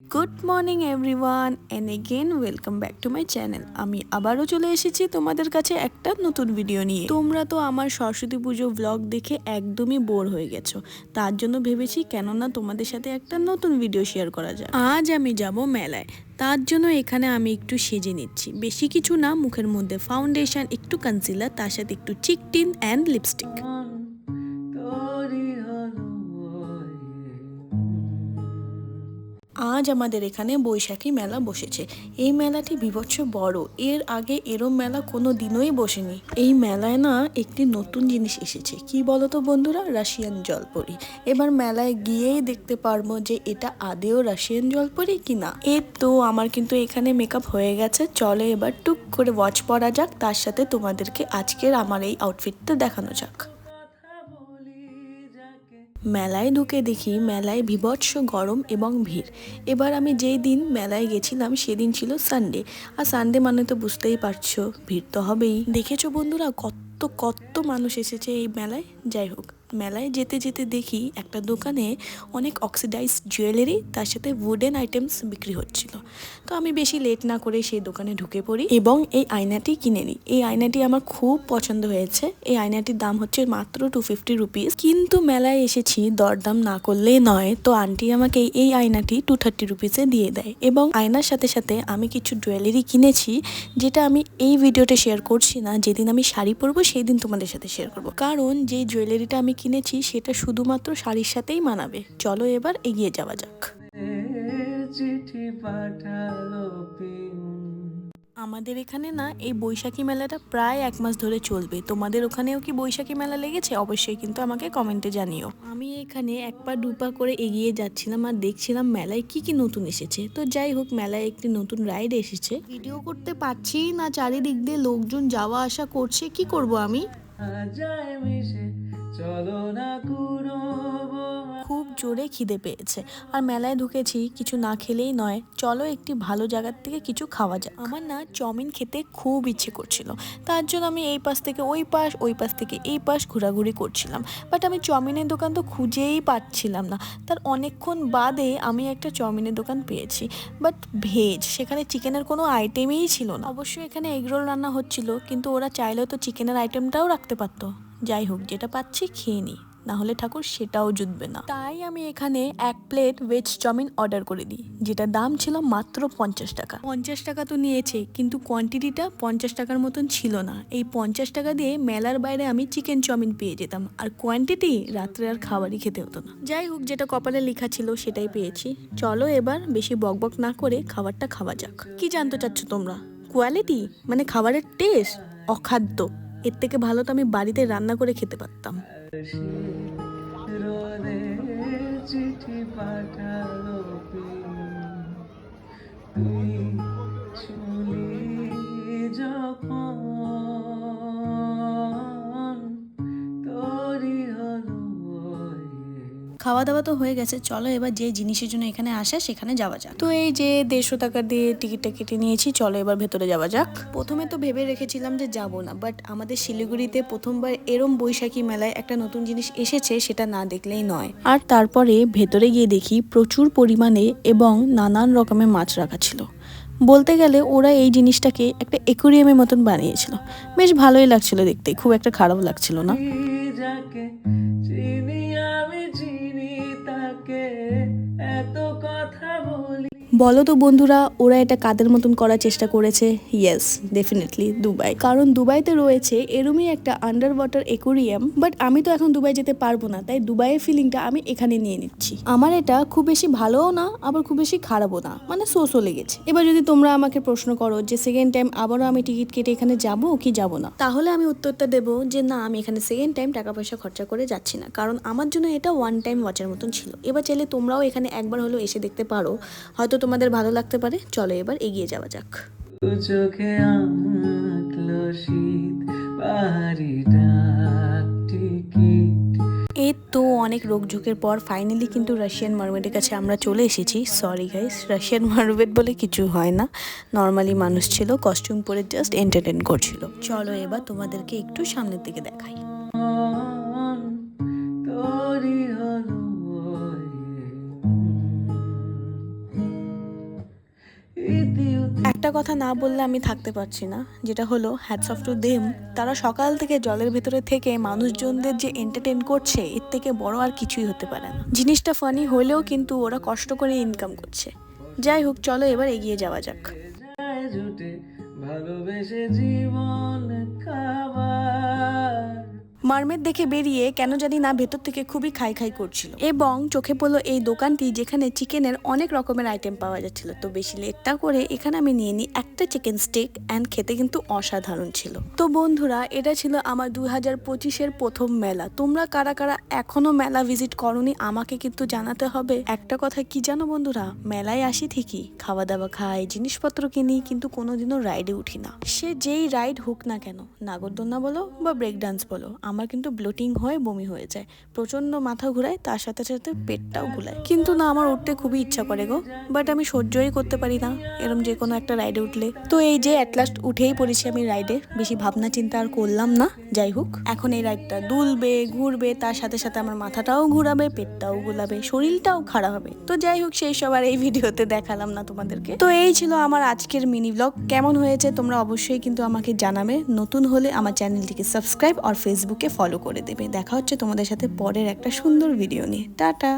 Good morning everyone and again welcome back to my channel. আমি আবারও চলে এসেছি তোমাদের কাছে একটা নতুন ভিডিও নিয়ে। তোমরা তো আমার সরস্বতী পুজো ব্লগ দেখে একদমই বোর হয়ে গেছো, তার জন্য ভেবেছি কেননা তোমাদের সাথে একটা নতুন ভিডিও শেয়ার করা যায়। আজ আমি যাব মেলায়, তার জন্য এখানে আমি একটু সেজে নিচ্ছি। বেশি কিছু না, মুখের মধ্যে ফাউন্ডেশন, একটু কনসিলার, তার সাথে একটু চিক টিন অ্যান্ড লিপস্টিক। আজ আমাদের এখানে বৈশাখী মেলা বসেছে। এই মেলাটি বীভৎস বড়, এর আগে এরম মেলা কোনো দিনই বসেনি। এই মেলায় না একটি নতুন জিনিস এসেছে, কি বলতো বন্ধুরা, রাশিয়ান জলপরি। এবার মেলায় গিয়েই দেখতে পারবো যে এটা আদেও রাশিয়ান জলপরি কিনা। এর তো আমার কিন্তু এখানে মেকআপ হয়ে গেছে, চলো এবার টুক করে ওয়াচ পরা যাক, তার সাথে তোমাদেরকে আজকের আমার এই আউটফিটটা দেখানো যাক। মেলায় ঢুকে দেখি মেলায় বীভৎস গরম এবং ভিড়। এবার আমি যেই দিন মেলায় গেছিলাম সেদিন ছিল সানডে, আর সানডে মানে তো বুঝতেই পারছো ভিড় তো হবেই। দেখেছো বন্ধুরা কত কত মানুষ এসেছে এই মেলায়। যাই হোক, মেলায় যেতে যেতে দেখি একটা দোকানে অনেক অক্সিডাইজড জুয়েলারি, তার সাথে উডেন আইটেমস বিক্রি হচ্ছিল। তো আমি বেশি লেট না করে সেই দোকানে ঢুকে পড়ি এবং এই আয়নাটি কিনে নিই। এই আয়নাটি আমার খুব পছন্দ হয়েছে। এই আয়নাটির দাম হচ্ছে মাত্র 250 রুপিস। কিন্তু মেলায় এসেছি, দরদাম না করলেই নয়, তো আন্টি আমাকে এই আয়নাটি 230 রুপিসে দিয়ে দেয়। এবং আয়নার সাথে সাথে আমি কিছু জুয়েলারি কিনেছি, যেটা আমি এই ভিডিওতে শেয়ার করছি না। যেদিন আমি শাড়ি পরবো সেই দিন তোমাদের সাথে শেয়ার করবো, কারণ যে জুয়েলারিটা আমি কিনেছি সেটা শুধুমাত্র শাড়ির সাথেই মানাবে। চলো এবার এগিয়ে যাওয়া যাক। আমাদের এখানে না এই বৈশাখী মেলাটা প্রায় 1 মাস ধরে চলবে। তোমাদের ওখানেও কি বৈশাখী মেলা লেগেছে? অবশ্যই কিন্তু আমাকে কমেন্টে জানিও। আমি এখানে এক পা দুপা করে এগিয়ে যাচ্ছিলাম আর দেখছিলাম মেলায় কি কি নতুন এসেছে। তো যাই হোক, মেলায় একটি নতুন রাইড এসেছে। ভিডিও করতে পারছি না, চারিদিক দিয়ে লোকজন যাওয়া আসা করছে, কি করব আমি। খুব জোরে খিদে পেয়েছে আর মেলায় ঢুকেছি, কিছু না খেলেই নয়। চলো একটি ভালো জায়গার থেকে কিছু খাওয়া যাক। আমার না চাউমিন খেতে খুব ইচ্ছে করছিল, তার জন্য আমি এই পাশ থেকে ওই পাশ, ওই পাশ থেকে এই পাশ ঘোরাঘুরি করছিলাম। বাট আমি চাউমিনের দোকান তো খুঁজেই পাচ্ছিলাম না। তার অনেকক্ষণ বাদে আমি একটা চাউমিনের দোকান পেয়েছি, বাট ভেজ, সেখানে চিকেনের কোনো আইটেমই ছিল না। অবশ্যই এখানে এগরোল রান্না হচ্ছিল, কিন্তু ওরা চাইলেও তো চিকেনের আইটেমটাও রাখতে পারতো। যাই হোক, যেটা পাচ্ছি খেয়ে নিই, না হলে ঠাকুর সেটাও জুটবে না। তাই আমি এখানে 1 প্লেট ভেজ চাউমিন অর্ডার করে দিই, যেটা দাম ছিল মাত্র 50 টাকা। 50 টাকা তো নিয়েছে, কিন্তু কোয়ান্টিটিটা 50 টাকার মতন ছিল না। এই 50 টাকা দিয়ে মেলার বাইরে আমি চিকেন চাউমিন পেয়ে যেতাম, আর কোয়ান্টিটি রাত্রে আর খাবারই খেতে হতো না। যাই হোক, যেটা কপালে লেখা ছিল সেটাই পেয়েছি। চলো এবার বেশি বকবক না করে খাবারটা খাওয়া যাক। কি জানতে চাচ্ছ তোমরা? কোয়ালিটি মানে খাবারের টেস্ট অখাদ্য। এর থেকে ভালো তো আমি বাড়িতে রান্না করে খেতে পারতাম। চিঠি পাঠালো তুই শুনলি যখন তোরই হলো। খাওয়া দাওয়া তো হয়ে গেছে, চলো এবার যে জিনিসের জন্য এখানে আসা সেখানে যাওয়া যাক। তো এই যে 150 টাকা দিয়ে টিকিটটা কেটে নিয়েছি, চলো এবার ভেতরে যাওয়া যাক। প্রথমে তো ভেবে রেখেছিলাম যে যাব না, বাট আমাদের শিলিগুড়িতে প্রথমবার এরম বৈশাখী মেলায় একটা নতুন জিনিস এসেছে, সেটা না দেখলেই নয়। আর তারপরে ভেতরে গিয়ে দেখি প্রচুর পরিমাণে এবং নানান রকমের মাছ রাখা ছিল। বলতে গেলে ওরা এই জিনিসটাকে একটা অ্যাকুরিয়ামের মতন বানিয়েছিল। বেশ ভালোই লাগছিল দেখতে, খুব একটা খারাপ লাগছিল না। বলো তো বন্ধুরা, ওরা এটা কাদের মতন করার চেষ্টা করেছে? Yes, definitely Dubai. কারণ দুবাইতে রয়েছে এরমই একটা আন্ডার ওয়াটার অ্যাকুরিয়াম, বাট আমি তো এখন দুবাই যেতে পারবো না, তাই দুবাইয়ের ফিলিংটা আমি এখানে নিয়ে নিচ্ছি। আমার এটা খুব বেশি ভালোও না, আবার খুব বেশি খারাপও না, মানে সো লেগেছে। এবার যদি তোমরা আমাকে প্রশ্ন করো যে সেকেন্ড টাইম আবারও আমি টিকিট কেটে এখানে যাব কি যাব না, তাহলে আমি উত্তরটা দেবো যে না, আমি এখানে সেকেন্ড টাইম টাকা পয়সা খরচা করে যাচ্ছি না, কারণ আমার জন্য এটা ওয়ান টাইম ওয়াচের মতন ছিল। এবার চাইলে তোমরাও এখানে একবার হলেও এসে দেখতে পারো, হয়তো তোমাদের ভালো লাগতে পারে। চলো এবার এগিয়ে যাওয়া যাক। চোখে আঁকলো শীত পাহাড়ি ডাক টিকিট। এই তো অনেক রোগঝোঁকের পর ফাইনালি কিন্তু রাশিয়ান মার্মেডের কাছে আমরা চলে এসেছি। সরি গাইস, রাশিয়ান মার্মেড বলে কিছু হয় না, নর্মালি মানুষ ছিল, কস্টিউম পরে জাস্ট এন্টারটেন করছিল। চলো এবার তোমাদেরকে একটু সামনের দিকে দেখাই। একটা কথা না বললে আমি থাকতে পারছি না, যেটা হলো হ্যাটস অফ টু দেম। তারা সকাল থেকে জলের ভেতরে থেকে মানুষজনদের যে এন্টারটেইন করছে, এর থেকে বড় আর কিছুই হতে পারে না। জিনিসটা ফানি হলেও কিন্তু ওরা কষ্ট করে ইনকাম করছে। যাই হোক, চলো এবার এগিয়ে যাওয়া যাক। ভালোবেসে জীবন খাবার মারমেড দেখে বেরিয়ে কেন জানি না ভেতর থেকে খুবই খাই খাই করছিল, এবং চোখে পড়লো এই দোকানটি যেখানে চিকেনের অনেক রকমের আইটেম পাওয়া যাচ্ছিল। তো বেশি লেটটা করে এখানে আমি নিয়ে নিই একটা চিকেন স্টেক, অ্যান্ড খেতে কিন্তু অসাধারণ ছিল। তো বন্ধুরা, এটা ছিল আমার 2025-এর প্রথম মেলা। তোমরা কারা কারা এখনো মেলা ভিজিট করনি আমাকে কিন্তু জানাতে হবে। একটা কথা কি জানো বন্ধুরা, মেলায় আসি ঠিকই, খাওয়া দাওয়া খাই, জিনিসপত্র কিনি, কিন্তু কোনোদিনও রাইডে উঠি না। সে যেই রাইড হোক না কেন, নাগরদোলনা বলো বা ব্রেক ডান্স বলো, আমার কিন্তু ব্লোটিং হয়ে বমি হয়ে যায়, প্রচন্ড মাথা ঘুরায়, তার সাথে সাথে পেটটাও ঘুলায়। কিন্তু না, আমার উঠতে খুবই ইচ্ছা করে গো, বাট আমি সহ্যই করতে পারি না এরম যে কোনো একটা রাইডে উঠলে। তো এই যে অ্যাট লাস্ট উঠেই পড়েছি আমি রাইডে, বেশি ভাবনা চিন্তা আর করলাম না। যাই হোক, এখন এই রাইডটা দুলবে ঘুরবে, তার সাথে সাথে আমার মাথাটাও ঘুরাবে, পেটটাও গুলাবে, শরীরটাও খারাপ হবে। তো যাই হোক, সেই সব আর এই ভিডিওতে দেখালাম না তোমাদেরকে। তো এই ছিল আমার আজকের মিনি ব্লগ। কেমন হয়েছে তোমরা অবশ্যই কিন্তু আমাকে জানাবে। নতুন হলে আমার চ্যানেলটিকে সাবস্ক্রাইব আর ফেসবুকে ফলো করে দেবে। দেখা হচ্ছে তোমাদের সাথে পরের একটা সুন্দর ভিডিও নিয়ে। টাটা।